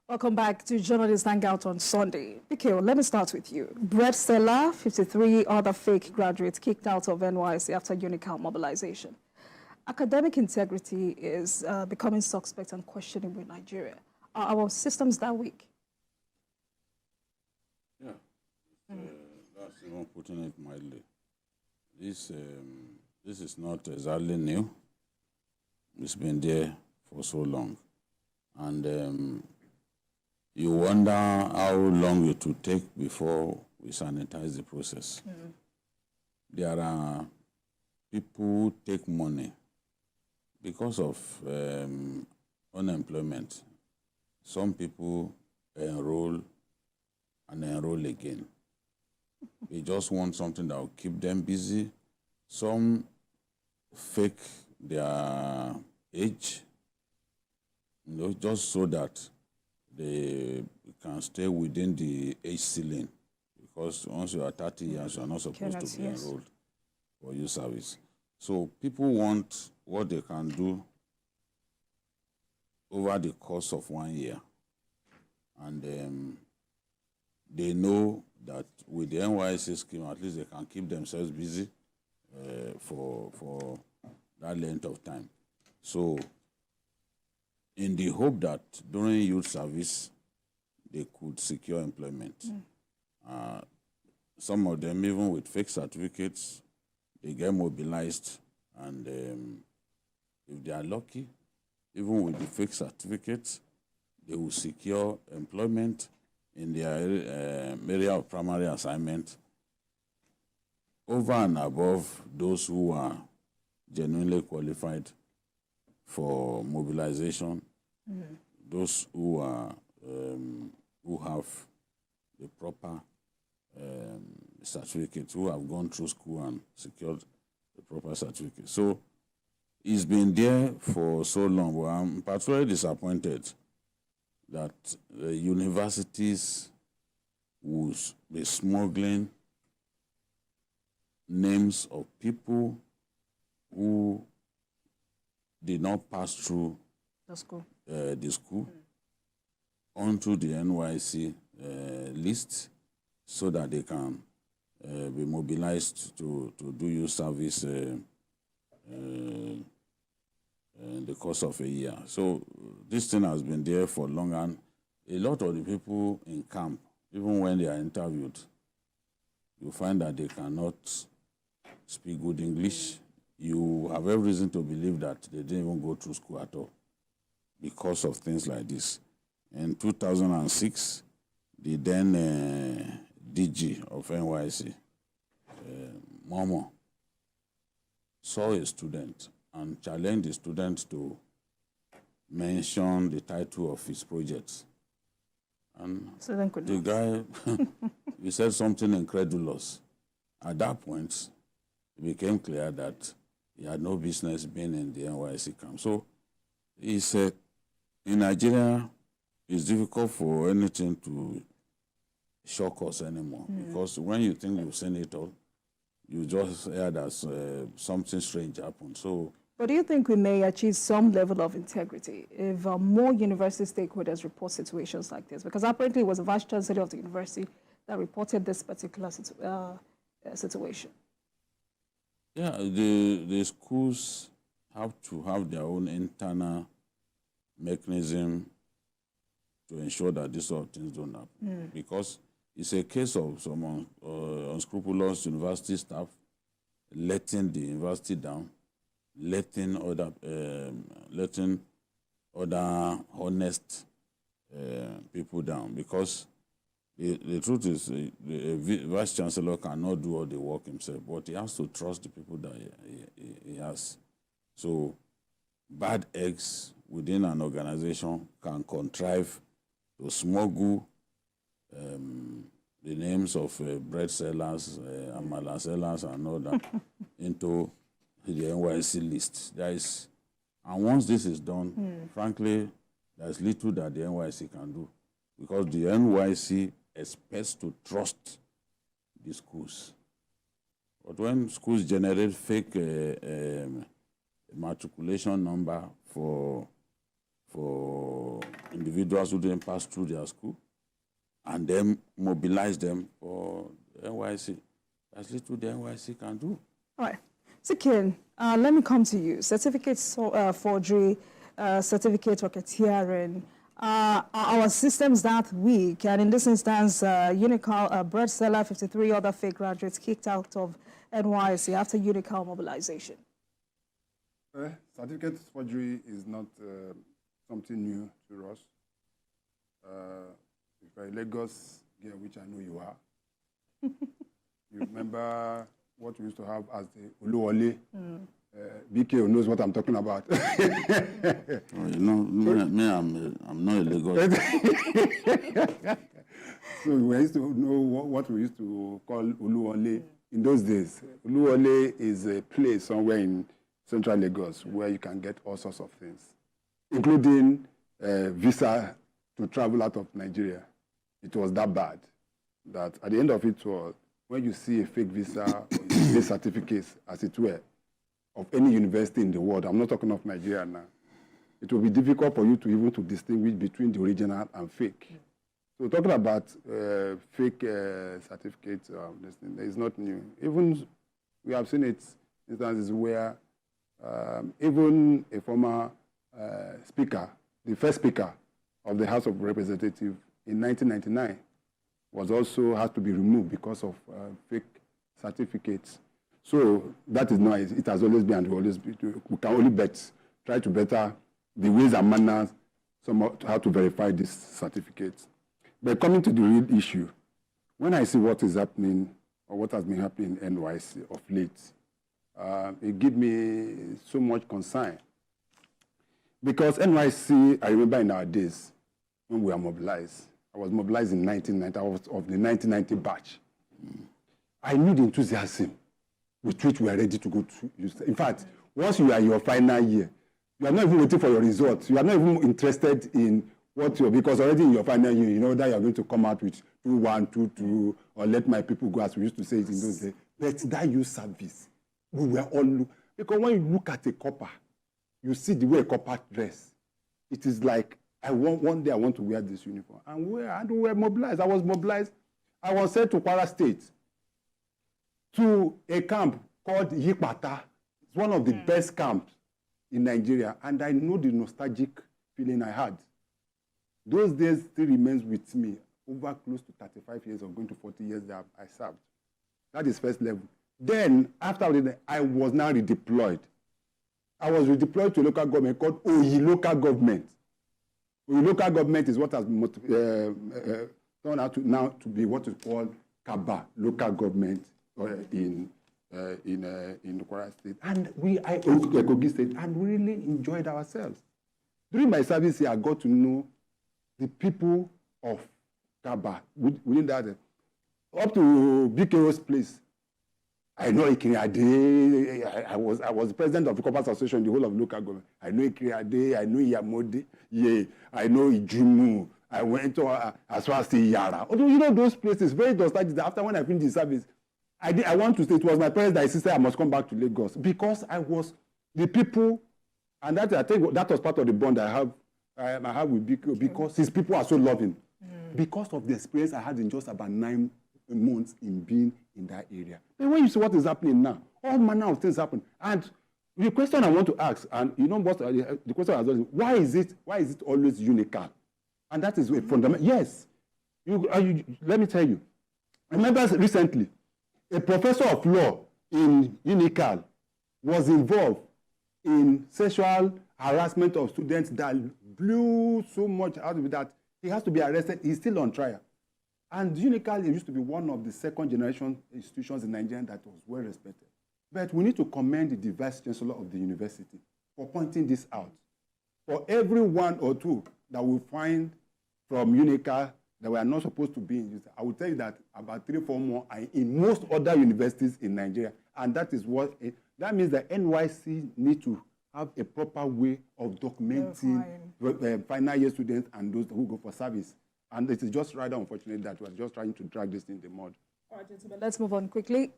Welcome back to Journalist Hangout on Sunday. Mikhail, let me start with you. Bread seller, 53 other fake graduates kicked out of NYSC after UNICAL mobilization. Academic integrity is becoming suspect and questionable in Nigeria. Are our systems that weak? Yeah, that's even putting it mildly. This is not exactly new. It's been there for so long. And you wonder how long it will take before we sanitize the process. There are people who take money because of unemployment. Some people enroll and enroll again. They just want something that will keep them busy. Some fake their age, just so that they can stay within the age ceiling. Because once you are 30 years, you are not supposed to be enrolled for youth service. So people want what they can do over the course of 1 year. And they know that with the NYSC scheme, at least they can keep themselves busy for that length of time. So in the hope that during youth service, they could secure employment. Some of them, even with fake certificates, they get mobilized. And if they are lucky, even with the fake certificates, they will secure employment in their area of primary assignment over and above those who are genuinely qualified for mobilization, those who are who have the proper certificates, who have gone through school and secured the proper certificate. So it's been there for so long, but I'm particularly disappointed that the universities will be smuggling names of people who did not pass through the school onto the NYSC list so that they can be mobilized to do youth service in the course of a year. So this thing has been there for long, and a lot of the people in camp, even when they are interviewed, you find that they cannot speak good English. You have every reason to believe that they didn't even go through school at all because of things like this. In 2006, the then DG of NYSC, Momo, saw a student and challenged the student to mention the title of his project. And the guy, he said something incredulous. At that point, it became clear that he had no business being in the NYSC camp. So he said, in Nigeria, it's difficult for anything to shock us anymore, because when you think you've seen it all, you just hear that something strange happened. So, but do you think we may achieve some level of integrity if more university stakeholders report situations like this? Because apparently it was the vice chancellor of the university that reported this particular situation. Yeah, the schools have to have their own internal mechanism to ensure that these sort of things don't happen. Because it's a case of some unscrupulous university staff letting the university down, letting other honest people down. Because the truth is, the vice chancellor cannot do all the work himself, but he has to trust the people that he has. So bad eggs within an organization can contrive to smuggle the names of bread sellers, amala sellers, and all that into the NYSC list. And once this is done, frankly, there's little that the NYSC can do, because the NYSC expects to trust the schools. But when schools generate fake matriculation number for individuals individuals who didn't pass through their school and then mobilize them for NYSC. That's little the NYSC can do. All right. Sikin, let me come to you. Certificate forgery, certificate racketeering, our systems that weak, and in this instance, UNICAL, bread seller, 53 other fake graduates kicked out of NYSC after UNICAL mobilization. Certificate forgery is not something new to us. If you're a Lagos girl, which I know you are, you remember what we used to have as the Uluwole. BK knows what I'm talking about. You know, me, I'm not a Lagos. So we used to know what we used to call Uluwole in those days. Uluwole is a place somewhere in central Lagos where you can get all sorts of things, including visa to travel out of Nigeria. It was that bad that at the end of it was, when you see a fake visa or a certificate, as it were, of any university in the world, I'm not talking of Nigeria now, it will be difficult for you to even to distinguish between the original and fake. So talking about fake certificates, it's not new. Even we have seen it instances where even a former speaker, the first speaker of the House of Representatives in 1999, was also has to be removed because of fake certificates. So that is not, it has always been and will always be. We can only try to better the ways and manners, how to verify these certificates. But coming to the real issue, when I see what is happening or what has been happening in NYSC of late, it gives me so much concern. Because NYSC, I remember in our days when we were mobilized, I was mobilized in 1990, I was of the 1990 batch. I knew the enthusiasm with which we are ready to go to use. In fact, once you are in your final year, you are not even waiting for your results. You are not even interested in what you're, because already in your final year, you know that you are going to come out with 2-1, 2-2, or let my people go, as we used to say it in those days. But that youth service, we were all, because when you look at a copper, you see the way a copper dress. It is like, one day I want to wear this uniform. And we were mobilized. I was mobilized. I was sent to Kwara State to a camp called Yipata. It's one of the best camps in Nigeria. And I know the nostalgic feeling I had. Those days still remains with me. Over close to 35 years or going to 40 years that I served. That is first level. Then, after that, I was now redeployed. I was redeployed to a local government called Oyi Local Government. Oyi Local Government is what has turned out now to be what is called Kaba Local Government in Kwara State. And Kogi State, and we really enjoyed ourselves. During my service here, I got to know the people of Kaba within that. Up to BKO's place. I know Ikiriade. I was the president of the Corporate Association, the whole of local government. I know Ikiriade, I know Yamode, I know Ijumu. I went to as far as Yara. Although, you know, those places, very nostalgic. After when I finished the service, I want to say it was my parents that insisted I must come back to Lagos because I was the people, and that I think that was part of the bond I have with BKO because his people are so loving. Because of the experience I had in just about 9 months in being in that area. But when you see what is happening now, all manner of things happen. And the question I want to ask, and you know what the question I was asking, why is it always UNICAL? And that is a fundamental. Yes, let me tell you. I remember recently, a professor of law in UNICAL was involved in sexual harassment of students that blew so much out of it that he has to be arrested. He's still on trial. And UNICAL used to be one of the second-generation institutions in Nigeria that was well respected. But we need to commend the vice chancellor of the university for pointing this out. For every 1 or 2 that we find from UNICAL that we are not supposed to be in, I will tell you that about 3 or 4 more are in most other universities in Nigeria. And that is what, that means that NYSC need to have a proper way of documenting final year students and those who go for service. And it is just rather unfortunate that we are just trying to drag this in the mud. All right, gentlemen, let's move on quickly.